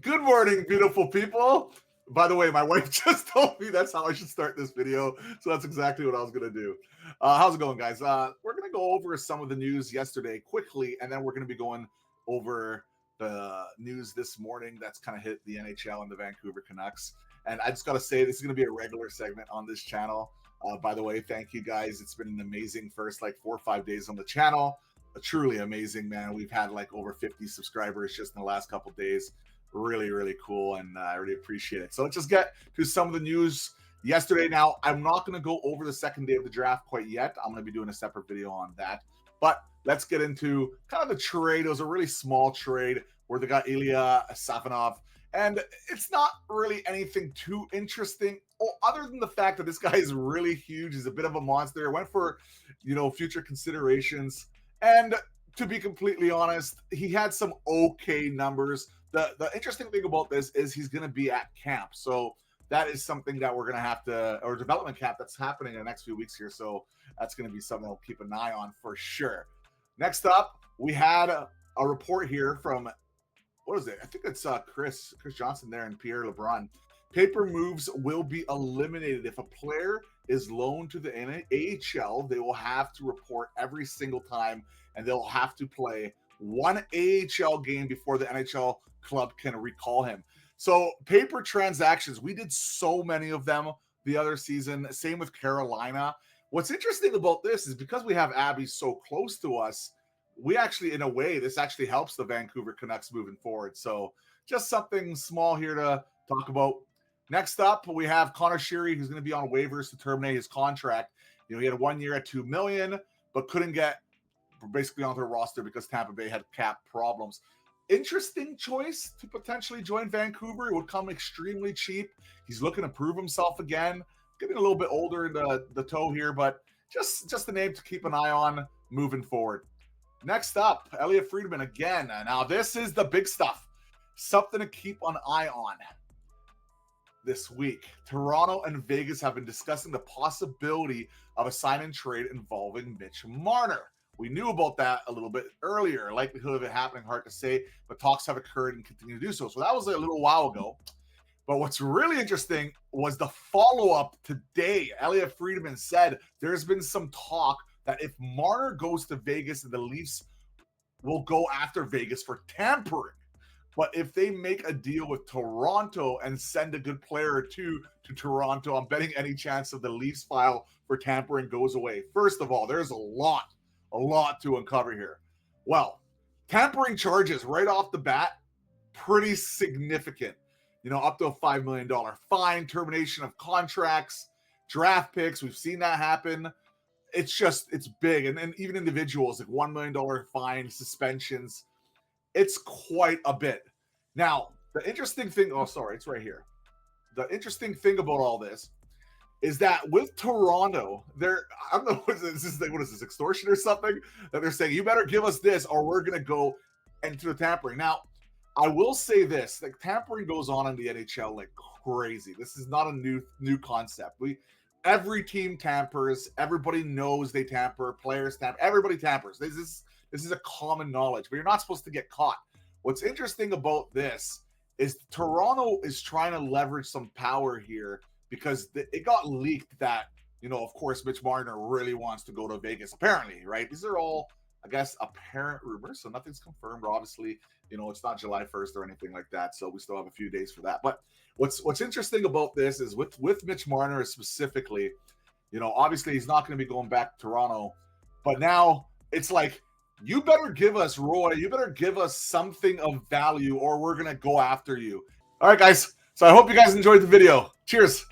Good morning, beautiful people. By the way, my wife just told me that's how I should start this video, so that's exactly what I was going to do. How's it going, guys? We're going to go over some of the news yesterday quickly, and then we're going to be going over the news this morning that's kind of hit the NHL and the Vancouver Canucks. And I just got to say, this is going to be a regular segment on this channel. By the way, thank you guys. It's been an amazing first 4 or 5 days on the channel. Truly amazing, man. We've had over 50 subscribers just in the last couple days. Really, really cool, and I really appreciate it. So let's just get to some of the news yesterday. Now, I'm not going to go over the second day of the draft quite yet. I'm going to be doing a separate video on that. But let's get into kind of the trade. It was a really small trade where they got Ilya Safonov, and it's not really anything too interesting, other than the fact that this guy is really huge. He's a bit of a monster. Went for, future considerations, and to be completely honest, he had some okay numbers. The interesting thing about this is he's going to be at camp. So that is something that we're going to have to, or development camp that's happening in the next few weeks here. So that's going to be something we'll keep an eye on for sure. Next up, we had a report here from, what is it? I think it's Chris Johnson there and Pierre LeBrun. Paper moves will be eliminated. If a player is loaned to the AHL, they will have to report every single time, and they'll have to play one AHL game before the NHL club can recall him. So paper transactions, we did so many of them the other season. Same with Carolina. What's interesting about this is because we have Abby so close to us, we actually, in a way, this actually helps the Vancouver Canucks moving forward. So just something small here to talk about. Next up, we have Connor Sheary, who's going to be on waivers to terminate his contract. He had 1 year at $2 million, but couldn't get basically onto the roster because Tampa Bay had cap problems. Interesting choice to potentially join Vancouver. It would come extremely cheap. He's looking to prove himself again. Getting a little bit older in the toe here, but just a name to keep an eye on moving forward. Next up, Elliot Friedman again. Now, this is the big stuff. Something to keep an eye on this week. Toronto and Vegas have been discussing the possibility of a sign-and trade involving Mitch Marner. We knew about that a little bit earlier. Likelihood of it happening, hard to say, but talks have occurred and continue to do so. So that was a little while ago. But what's really interesting was the follow-up today. Elliot Friedman said there's been some talk that if Marner goes to Vegas, the Leafs will go after Vegas for tampering. But if they make a deal with Toronto and send a good player or two to Toronto, I'm betting any chance of the Leafs file for tampering goes away. First of all, there's a lot to uncover here. Well, tampering charges right off the bat, pretty significant. Up to a $5 million fine, termination of contracts, draft picks. We've seen that happen. It's big. And even individuals, $1 million fine, suspensions. It's quite a bit. Now, the interesting thing, it's right here. The interesting thing about all this is that with Toronto, I don't know, what is this, extortion or something? That they're saying, you better give us this or we're going to go into the tampering. Now, I will say this, tampering goes on in the NHL like crazy. This is not a new concept. Every team tampers. Everybody knows they tamper. Players tamper. Everybody tampers. This is a common knowledge, but you're not supposed to get caught. What's interesting about this is Toronto is trying to leverage some power here because it got leaked that, of course, Mitch Marner really wants to go to Vegas, apparently, right? These are all, I guess, apparent rumors, so nothing's confirmed. Obviously, it's not July 1st or anything like that, so we still have a few days for that. But what's interesting about this is with Mitch Marner specifically, obviously he's not going to be going back to Toronto, but now it's like, you better give us, Roy, you better give us something of value or we're going to go after you. All right, guys. So I hope you guys enjoyed the video. Cheers.